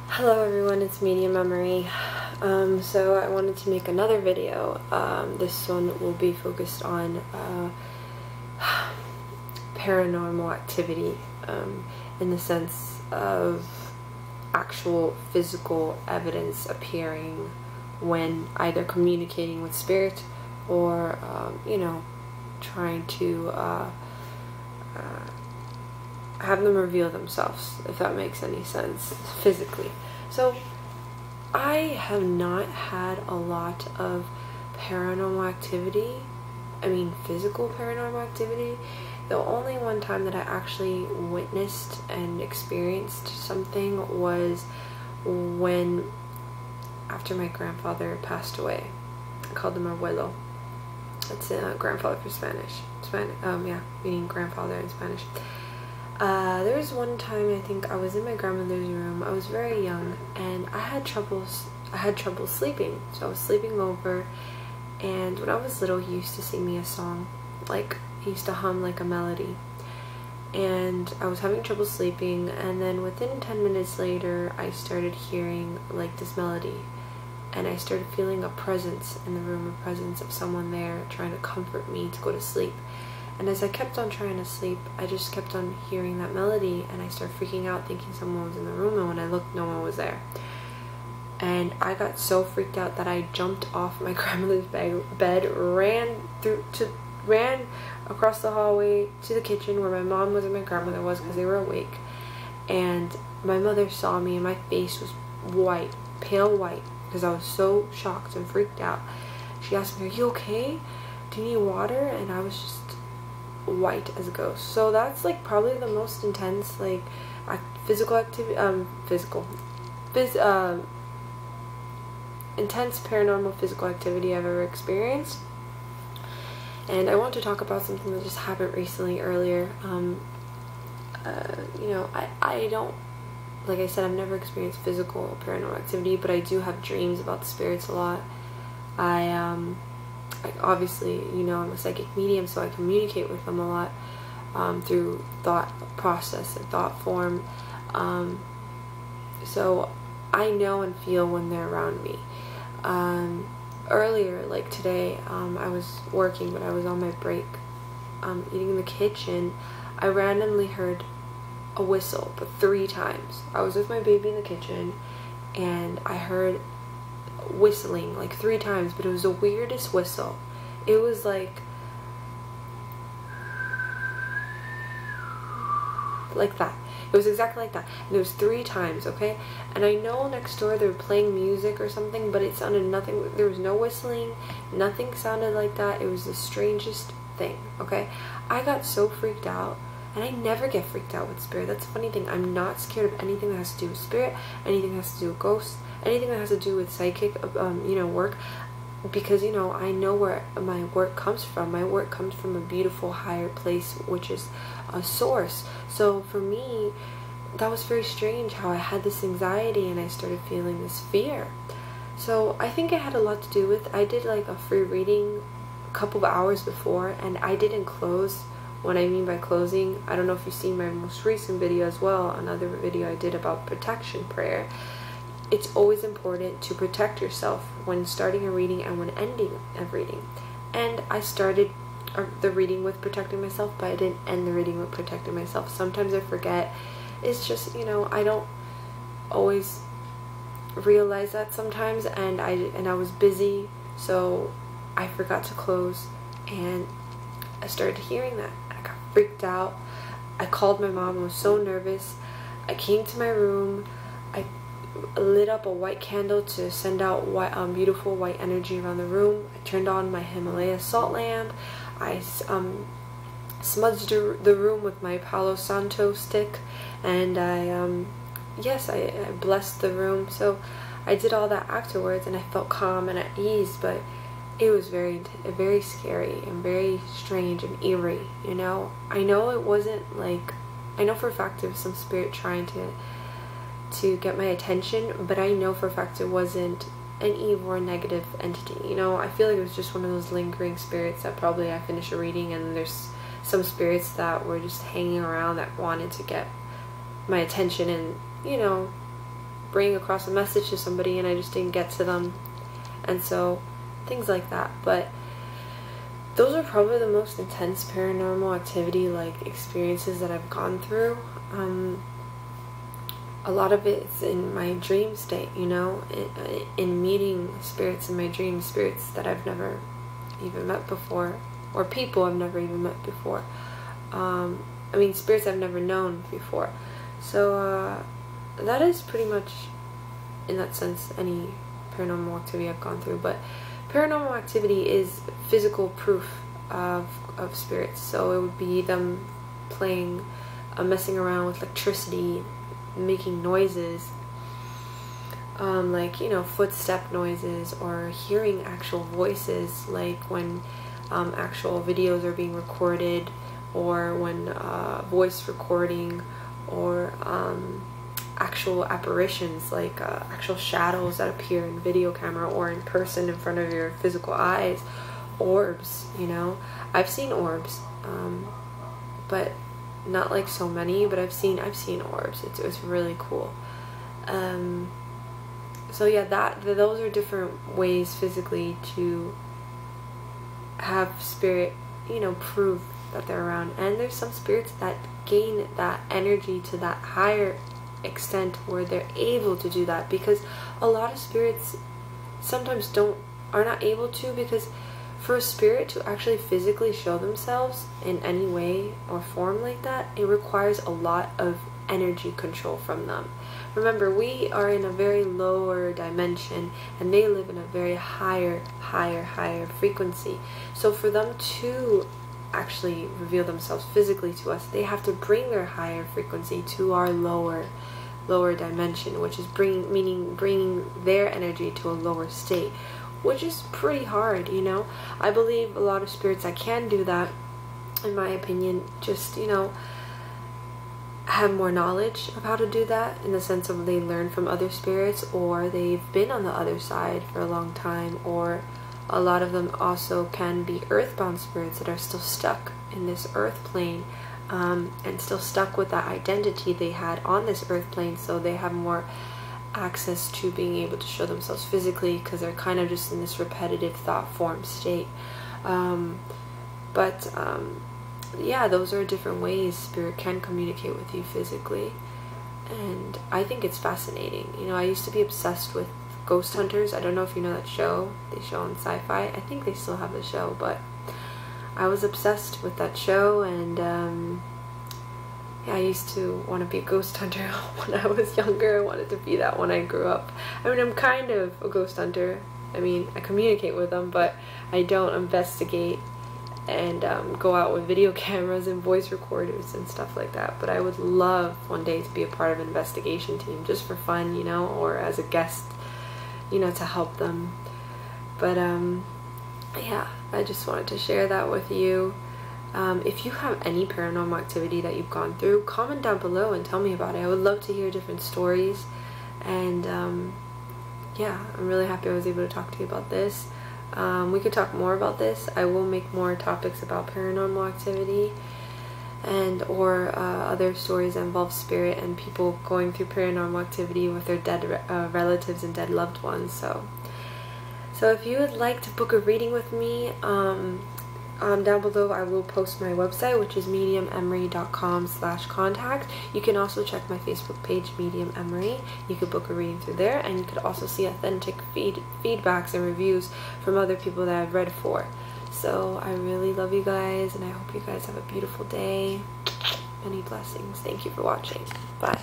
Hello everyone, it's Media Memory. So I wanted to make another video. This one will be focused on paranormal activity in the sense of actual physical evidence appearing when either communicating with spirit or, trying to have them reveal themselves, if that makes any sense, physically. So I have not had a lot of paranormal activity, physical paranormal activity. The only one time that I actually witnessed and experienced something was when, after my grandfather passed away. I called him abuelo. That's grandfather for Spanish. Meaning grandfather in Spanish. There was one time, I think I was in my grandmother's room. I was very young and I had trouble sleeping. So I was sleeping over, and when I was little he used to sing me a song. Like, he used to hum like a melody. And I was having trouble sleeping, and then within 10 minutes later I started hearing like this melody. And I started feeling a presence in the room, a presence of someone there trying to comfort me to go to sleep. And as I kept on trying to sleep, I just kept on hearing that melody, and I started freaking out thinking someone was in the room, and when I looked, no one was there. And I got so freaked out that I jumped off my grandmother's bed, ran across the hallway to the kitchen where my mom was and my grandmother was, because they were awake. And my mother saw me and my face was white, pale white, because I was so shocked and freaked out. She asked me, "Are you okay? Do you need water?" And I was just white as a ghost. So that's like probably the most intense intense paranormal physical activity I've ever experienced. And I want to talk about something that just happened recently earlier. I don't, like I said, I've never experienced physical paranormal activity, but I do have dreams about the spirits a lot. Obviously, I'm a psychic medium, so I communicate with them a lot through thought process and thought form. So I know and feel when they're around me. Earlier, like today, I was working, but I was on my break, eating in the kitchen. I randomly heard a whistle, but 3 times. I was with my baby in the kitchen, and I heard whistling like 3 times, but it was the weirdest whistle. It was like that. It was exactly like that, and it was 3 times, okay? And I know next door they were playing music or something, but it sounded nothing. There was no whistling, nothing sounded like that. It was the strangest thing, okay? I got so freaked out. And I never get freaked out with spirit. That's the funny thing. I'm not scared of anything that has to do with spirit, anything that has to do with ghosts, anything that has to do with psychic, work. Because, I know where my work comes from. My work comes from a beautiful higher place, which is a source. So for me, that was very strange how I had this anxiety and I started feeling this fear. So I think it had a lot to do with, I did like a free reading a couple of hours before, and I didn't close. What I mean by closing, I don't know if you've seen my most recent video as well, another video I did about protection prayer. It's always important to protect yourself when starting a reading and when ending a reading. And I started the reading with protecting myself, but I didn't end the reading with protecting myself. Sometimes I forget. It's just, I don't always realize that sometimes, and I was busy, so I forgot to close, and I started hearing that. Freaked out. I called my mom. I was so nervous. I came to my room. I lit up a white candle to send out beautiful white energy around the room. I turned on my Himalaya salt lamp. I smudged the room with my Palo Santo stick, and I blessed the room. So I did all that afterwards, and I felt calm and at ease, but it was very scary and very strange and eerie, I know it wasn't like, I know for a fact there was some spirit trying to get my attention, but I know for a fact it wasn't an evil or negative entity, I feel like it was just one of those lingering spirits that probably I finished a reading and there's some spirits that were just hanging around that wanted to get my attention and, bring across a message to somebody and I just didn't get to them, and so things like that. But those are probably the most intense paranormal activity like experiences that I've gone through. A lot of it is in my dream state, you know, in meeting spirits in my dreams, spirits that I've never even met before, or people I've never even met before. I mean, spirits I've never known before. So that is pretty much, in that sense, any paranormal activity I've gone through. But paranormal activity is physical proof of spirits. So it would be them playing, messing around with electricity, making noises, like, you know, footstep noises, or hearing actual voices, like when actual videos are being recorded, or when voice recording, or actual apparitions, like actual shadows that appear in video camera or in person in front of your physical eyes. Orbs, you know, I've seen orbs, but not like so many, but I've seen orbs. It's really cool. So yeah, those are different ways physically to have spirit, you know, prove that they're around. And there's some spirits that gain that energy to that higher extent where they're able to do that, because a lot of spirits sometimes are not able to, because for a spirit to actually physically show themselves in any way or form like that, it requires a lot of energy control from them. Remember, we are in a very lower dimension and they live in a very higher frequency. So for them to actually reveal themselves physically to us, they have to bring their higher frequency to our lower dimension, which is bringing their energy to a lower state, which is pretty hard, you know. I believe a lot of spirits that can do that, in my opinion, just, you know, have more knowledge of how to do that, in the sense of they learn from other spirits, or they've been on the other side for a long time, or a lot of them also can be earthbound spirits that are still stuck in this earth plane, and still stuck with that identity they had on this earth plane, so they have more access to being able to show themselves physically, because they're kind of just in this repetitive thought form state. Yeah, those are different ways spirit can communicate with you physically, and I think it's fascinating. You know, I used to be obsessed with Ghost Hunters. I don't know if you know that show. They show on Sci-Fi. I think they still have the show, but I was obsessed with that show, and yeah, I used to want to be a ghost hunter when I was younger. I wanted to be that when I grew up. I mean, I'm kind of a ghost hunter. I mean, I communicate with them, but I don't investigate and go out with video cameras and voice recorders and stuff like that. But I would love one day to be a part of an investigation team, just for fun, you know, or as a guest, you know, to help them. But yeah, I just wanted to share that with you. If you have any paranormal activity that you've gone through, comment down below and tell me about it. I would love to hear different stories. And yeah, I'm really happy I was able to talk to you about this. We could talk more about this. I will make more topics about paranormal activity or other stories that involve spirit and people going through paranormal activity with their dead relatives and dead loved ones. So if you would like to book a reading with me, down below I will post my website, which is mediumemery.com/contact. You can also check my Facebook page, Medium Emery. You could book a reading through there, and you could also see authentic feedbacks and reviews from other people that I've read for. So I really love you guys, and I hope you guys have a beautiful day. Many blessings. Thank you for watching. Bye.